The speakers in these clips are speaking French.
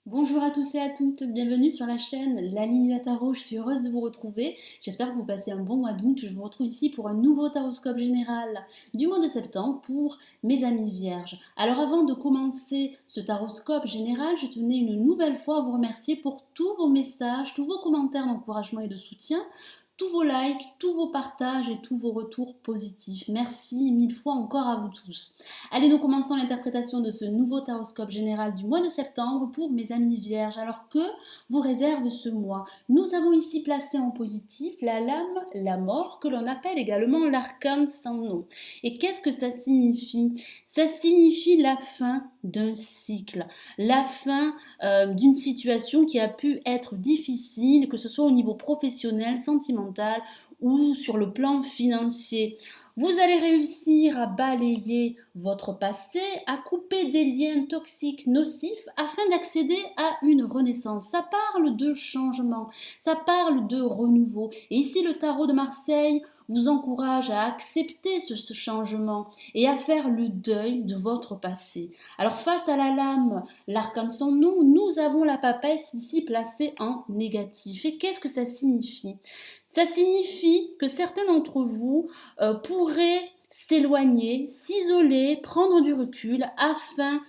Bonjour à tous et à toutes, bienvenue sur la chaîne La Ligne Tarot, je suis heureuse de vous retrouver. J'espère que vous passez un bon mois d'août. Je vous retrouve ici pour un nouveau taroscope général du mois de septembre pour mes amis vierges. Alors avant de commencer ce taroscope général, je tenais une nouvelle fois à vous remercier pour tous vos messages, tous vos commentaires d'encouragement et de soutien, tous vos likes, tous vos partages et tous vos retours positifs. Merci mille fois encore à vous tous. Allez, nous commençons l'interprétation de ce nouveau taroscope général du mois de septembre pour mes amis vierges. Alors que vous réserve ce mois? Nous avons ici placé en positif la lame, la mort, que l'on appelle également l'arcane sans nom. Et qu'est-ce que ça signifie? Ça signifie la fin d'un cycle, la fin d'une situation qui a pu être difficile, que ce soit au niveau professionnel, sentimental ou sur le plan financier. Vous allez réussir à balayer votre passé, à couper des liens toxiques, nocifs, afin d'accéder à une renaissance. Ça parle de changement, ça parle de renouveau. Et ici, le tarot de Marseille vous encourage à accepter ce changement et à faire le deuil de votre passé. Alors face à la lame, l'arcane sans nom, nous avons la papesse ici placée en négatif. Et qu'est-ce que ça signifie? Ça signifie que certains d'entre vous pourraient s'éloigner, s'isoler, prendre du recul afin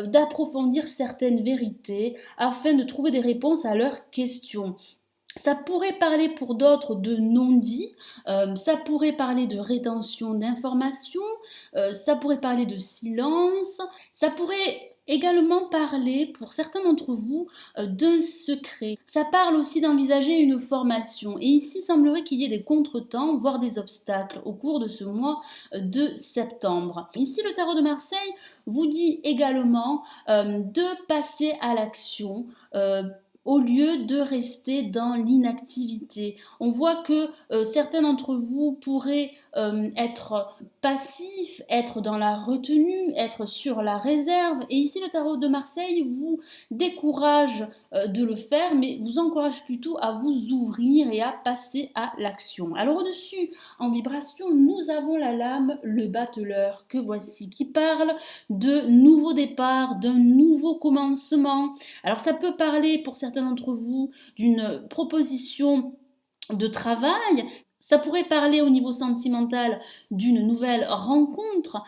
d'approfondir certaines vérités, afin de trouver des réponses à leurs questions. Ça pourrait parler pour d'autres de non-dit, ça pourrait parler de rétention d'informations, ça pourrait parler de silence, ça pourrait également parler pour certains d'entre vous d'un secret. Ça parle aussi d'envisager une formation. Et ici, il semblerait qu'il y ait des contretemps, voire des obstacles au cours de ce mois de septembre. Ici, le tarot de Marseille vous dit également de passer à l'action. Au lieu de rester dans l'inactivité. On voit que certains d'entre vous pourraient être passifs, être dans la retenue, être sur la réserve. Et ici, le tarot de Marseille vous décourage de le faire, mais vous encourage plutôt à vous ouvrir et à passer à l'action. Alors au-dessus, en vibration, nous avons la lame, le battleur, que voici, qui parle de nouveau départ, d'un nouveau commencement. Alors ça peut parler pour certains d'entre vous d'une proposition de travail, ça pourrait parler au niveau sentimental d'une nouvelle rencontre.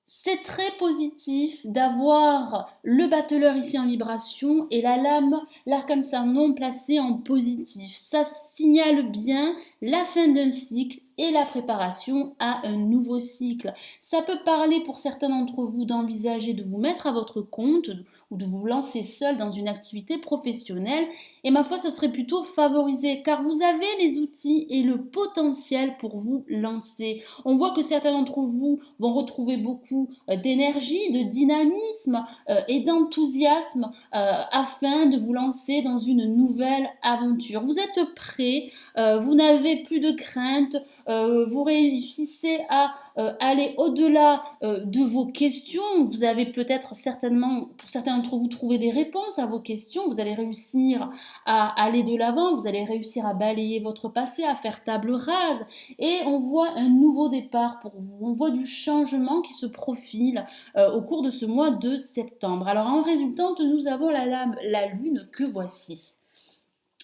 C'est très positif d'avoir le battleur ici en vibration et la lame, l'arcane non placée en positif. Ça signale bien la fin d'un cycle et la préparation à un nouveau cycle. Ça peut parler pour certains d'entre vous d'envisager de vous mettre à votre compte ou de vous lancer seul dans une activité professionnelle. Et ma foi, ce serait plutôt favorisé car vous avez les outils et le potentiel pour vous lancer. On voit que certains d'entre vous vont retrouver beaucoup d'énergie, de dynamisme et d'enthousiasme afin de vous lancer dans une nouvelle aventure. Vous êtes prêts, vous n'avez plus de crainte, vous réussissez à aller au-delà de vos questions. Vous avez peut-être certainement, pour certains d'entre vous, trouvé des réponses à vos questions. Vous allez réussir à aller de l'avant, vous allez réussir à balayer votre passé, à faire table rase. Et on voit un nouveau départ pour vous. On voit du changement qui se profile au cours de ce mois de septembre. Alors en résultante, nous avons la lame, la lune que voici,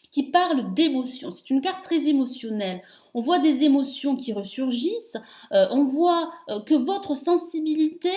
qui parle d'émotions. C'est une carte très émotionnelle. On voit des émotions qui ressurgissent. On voit que votre sensibilité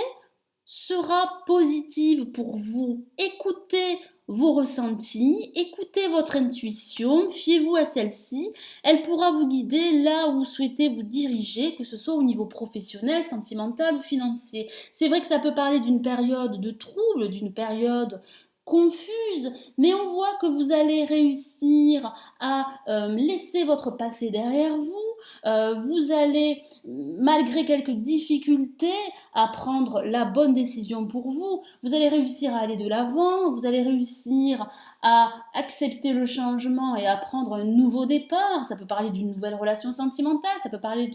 sera positive pour vous. Écoutez vos ressentis, écoutez votre intuition, fiez-vous à celle-ci. Elle pourra vous guider là où vous souhaitez vous diriger, que ce soit au niveau professionnel, sentimental ou financier. C'est vrai que ça peut parler d'une période de trouble, d'une période confuse, mais on voit que vous allez réussir à laisser votre passé derrière vous. Vous allez, malgré quelques difficultés, à prendre la bonne décision pour vous. Vous allez réussir à aller de l'avant, vous allez réussir à accepter le changement et à prendre un nouveau départ. Ça peut parler d'une nouvelle relation sentimentale, ça peut parler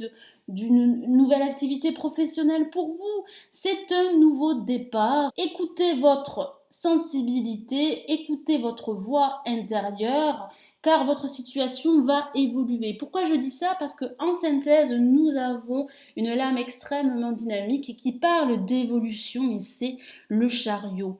d'une nouvelle activité professionnelle pour vous. C'est un nouveau départ. Écoutez votre sensibilité, écoutez votre voix intérieure, car votre situation va évoluer. Pourquoi je dis ça? Parce que en synthèse, nous avons une lame extrêmement dynamique et qui parle d'évolution, et c'est le chariot.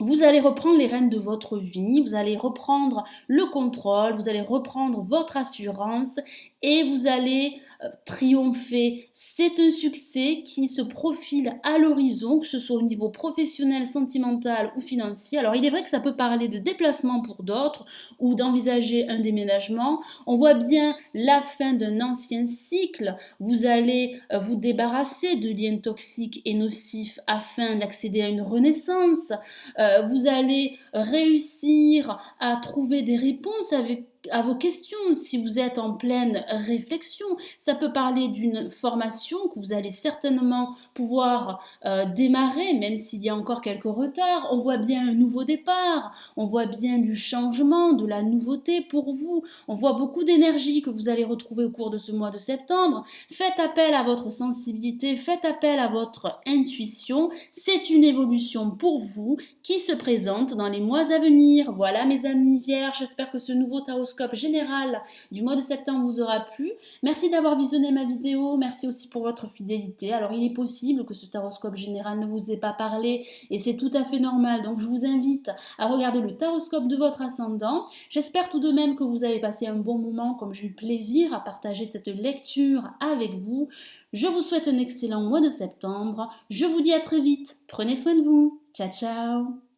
Vous allez reprendre les rênes de votre vie, vous allez reprendre le contrôle, vous allez reprendre votre assurance et vous allez triompher. C'est un succès qui se profile à l'horizon, que ce soit au niveau professionnel, sentimental ou financier. Alors il est vrai que ça peut parler de déplacement pour d'autres ou d'envisager un déménagement. On voit bien la fin d'un ancien cycle. Vous allez vous débarrasser de liens toxiques et nocifs afin d'accéder à une renaissance. Vous allez réussir à trouver des réponses à vos questions si vous êtes en pleine réflexion. Ça peut parler d'une formation que vous allez certainement pouvoir démarrer, même s'il y a encore quelques retards. On voit bien un nouveau départ, on voit bien du changement, de la nouveauté pour vous. On voit beaucoup d'énergie que vous allez retrouver au cours de ce mois de septembre. Faites appel à votre sensibilité, faites appel à votre intuition. C'est une évolution pour vous qui se présente dans les mois à venir. Voilà mes amis vierges, j'espère que ce nouveau taroscope général du mois de septembre vous aura plu. Merci d'avoir visionné ma vidéo, merci aussi pour votre fidélité. Alors il est possible que ce taroscope général ne vous ait pas parlé et c'est tout à fait normal, donc je vous invite à regarder le taroscope de votre ascendant. J'espère tout de même que vous avez passé un bon moment, comme j'ai eu plaisir à partager cette lecture avec vous. Je vous souhaite un excellent mois de septembre. Je vous dis à très vite. Prenez soin de vous. Ciao, ciao.